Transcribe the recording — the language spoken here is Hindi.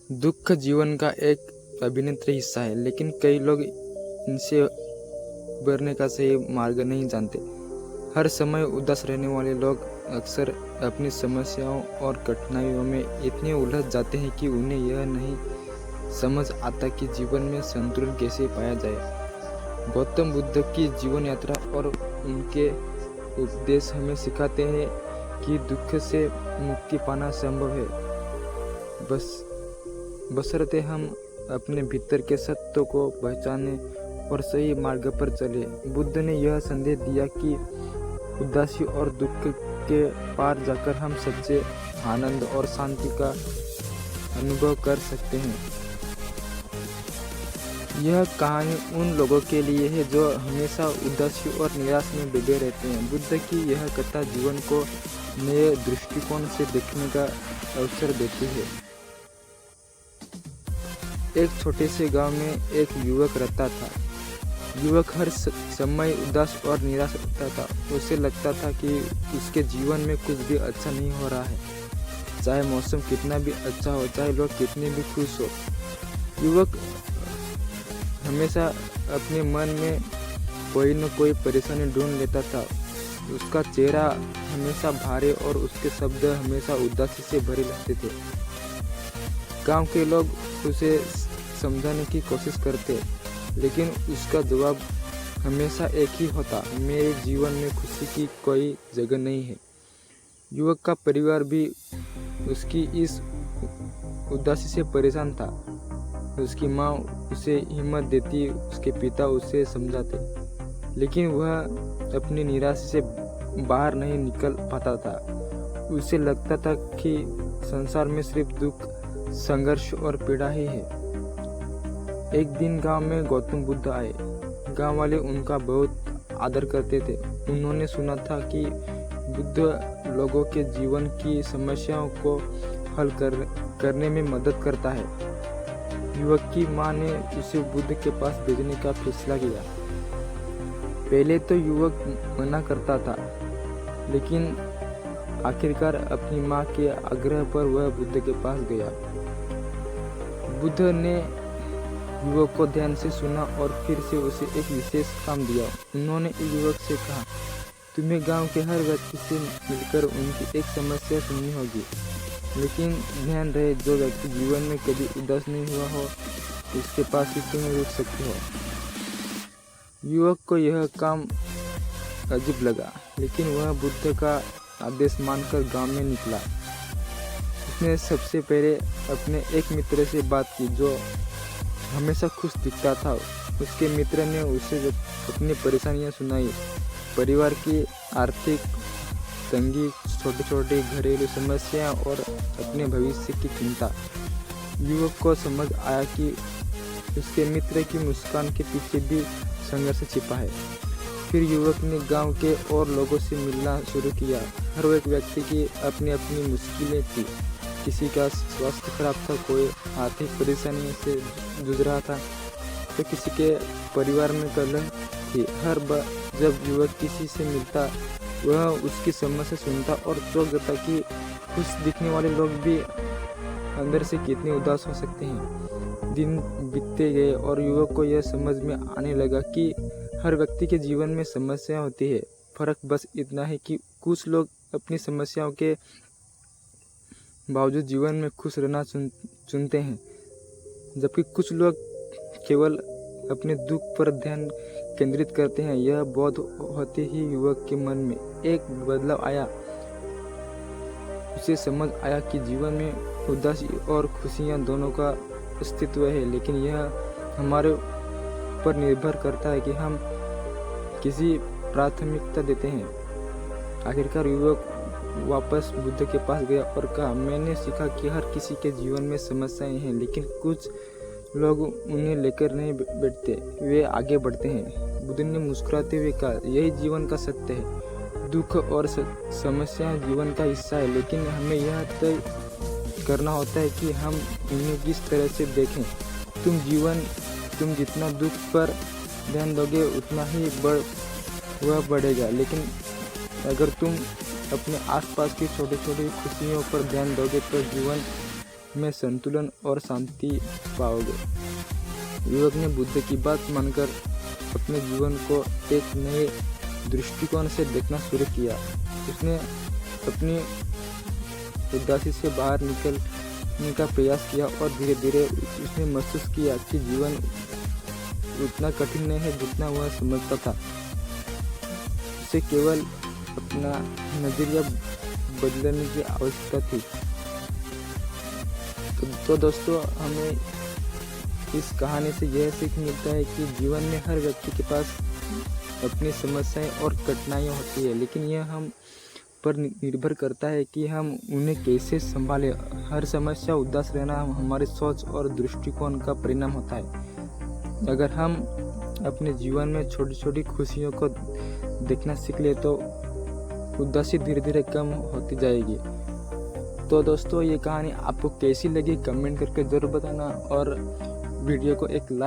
दुख जीवन का एक अभिन्न हिस्सा है, लेकिन कई लोग इनसे उबरने का सही मार्ग नहीं जानते। हर समय उदास रहने वाले लोग अक्सर अपनी समस्याओं और कठिनाइयों में इतने उलझ जाते हैं कि उन्हें यह नहीं समझ आता कि जीवन में संतुलन कैसे पाया जाए। गौतम बुद्ध की जीवन यात्रा और उनके उपदेश हमें सिखाते हैं कि दुख से मुक्ति पाना संभव है, बशर्ते हम अपने भीतर के सत्य को पहचाने और सही मार्ग पर चले। बुद्ध ने यह संदेश दिया कि उदासी और दुख के पार जाकर हम सच्चे आनंद और शांति का अनुभव कर सकते हैं। यह कहानी उन लोगों के लिए है जो हमेशा उदासी और निराश में डूबे रहते हैं। बुद्ध की यह कथा जीवन को नए दृष्टिकोण से देखने का अवसर देती है। एक छोटे से गांव में एक युवक रहता था। युवक हर समय उदास और निराश रहता था। उसे लगता था कि उसके जीवन में कुछ भी अच्छा नहीं हो रहा है, चाहे मौसम कितना भी अच्छा हो, चाहे लोग कितने भी खुश हो। युवक हमेशा अपने मन में कोई न कोई परेशानी ढूंढ लेता था। उसका चेहरा हमेशा भारी और उसके शब्द हमेशा उदासी से भरे लगते थे। गांव के लोग उसे समझाने की कोशिश करते, लेकिन उसका जवाब हमेशा एक ही होता, मेरे जीवन में खुशी की कोई जगह नहीं है। युवक का परिवार भी उसकी इस उदासी से परेशान था। उसकी माँ उसे हिम्मत देती, उसके पिता उसे समझाते, लेकिन वह अपनी निराशा से बाहर नहीं निकल पाता था। उसे लगता था कि संसार में सिर्फ दुख, संघर्ष और पीड़ा ही है। एक दिन गांव में गौतम बुद्ध आए। गांव वाले उनका बहुत आदर करते थे। उन्होंने सुना था कि बुद्ध लोगों के जीवन की समस्याओं को हल करने में मदद करता है। युवक की मां ने उसे बुद्ध के पास भेजने का फैसला किया। पहले तो युवक मना करता था, लेकिन आखिरकार अपनी मां के आग्रह पर वह बुद्ध के पास गया। बुद्ध ने युवक को ध्यान से सुना और फिर से उसे एक विशेष काम दिया। उन्होंने युवक से कहा, तुम्हें गांव के हर व्यक्ति से मिलकर उनकी एक समस्या सुननी होगी, लेकिन ध्यान रहे जो व्यक्ति जीवन में कभी उदास नहीं हुआ हो, उसके पास ही तुम रुक सकते हो। युवक को यह काम अजीब लगा, लेकिन वह बुद्ध का आदेश मानकर गांव में निकला। उसने सबसे पहले अपने एक मित्र से बात की जो हमेशा खुश दिखता था। उसके मित्र ने उसे अपनी परेशानियां सुनाई, परिवार की आर्थिक तंगी, छोटी छोटी घरेलू समस्या और अपने भविष्य की चिंता। युवक को समझ आया कि उसके मित्र की मुस्कान के पीछे भी संघर्ष छिपा है। फिर युवक ने गांव के और लोगों से मिलना शुरू किया। हर एक व्यक्ति की अपनी अपनी मुश्किलें थी। किसी का स्वास्थ्य खराब था, कोई आर्थिक परेशानी से जूझ रहा था, तो किसी के परिवार में कलह थी। हर बार जब युवक किसी से मिलता, वह उसकी समस्या सुनता और चौंक जाता कि खुश दिखने वाले लोग भी अंदर से कितने उदास हो सकते हैं। दिन बीतते गए और युवक को यह समझ में आने लगा कि हर व्यक्ति के जीवन में समस्या होती है। फर्क बस इतना है कि कुछ लोग अपनी समस्याओं के बावजूद जीवन में खुश रहना चुनते हैं, जबकि कुछ लोग केवल अपने दुख पर ध्यान केंद्रित करते हैं। यह बोध होते ही युवक के मन में एक बदलाव आया। उसे समझ आया कि जीवन में उदासी और खुशियां दोनों का अस्तित्व है, लेकिन यह हमारे पर निर्भर करता है कि हम किसी प्राथमिकता देते हैं। आखिरकार युवक वापस बुद्ध के पास गया और कहा, मैंने सीखा कि हर किसी के जीवन में समस्याएं हैं, लेकिन कुछ लोग उन्हें लेकर नहीं बैठते, वे आगे बढ़ते हैं। बुद्ध ने मुस्कुराते हुए कहा, यही जीवन का सत्य है। दुख और समस्याएं जीवन का हिस्सा है, लेकिन हमें यह तय करना होता है कि हम उन्हें किस तरह से देखें। तुम जितना दुख पर ध्यान दोगे उतना ही वह बढ़ेगा, लेकिन अगर तुम अपने आसपास की छोटी छोटी खुशियों पर ध्यान दोगे तो जीवन में संतुलन और शांति पाओगे। युवक ने बुद्ध की बात मानकर अपने जीवन को एक नए दृष्टिकोण से देखना शुरू किया। उसने अपनी उदासी से बाहर निकलने का प्रयास किया और धीरे धीरे उसने महसूस किया कि जीवन उतना कठिन नहीं है जितना वह समझता था। उसे केवल अपना नजरिया बदलने की आवश्यकता थी। तो दोस्तों, हमें इस कहानी से यह सीख मिलता है कि जीवन में हर व्यक्ति के पास अपनी समस्याएं और कठिनाइयां होती है, लेकिन यह हम पर निर्भर करता है कि हम उन्हें कैसे संभालें। हर समस्या उदास रहना हमारी सोच और दृष्टिकोण का परिणाम होता है। अगर हम अपने जीवन में छोटी छोटी खुशियों को देखना सीख ले तो उदासी धीरे धीरे कम होती जाएगी। तो दोस्तों, ये कहानी आपको कैसी लगी कमेंट करके ज़रूर बताना और वीडियो को एक लाइक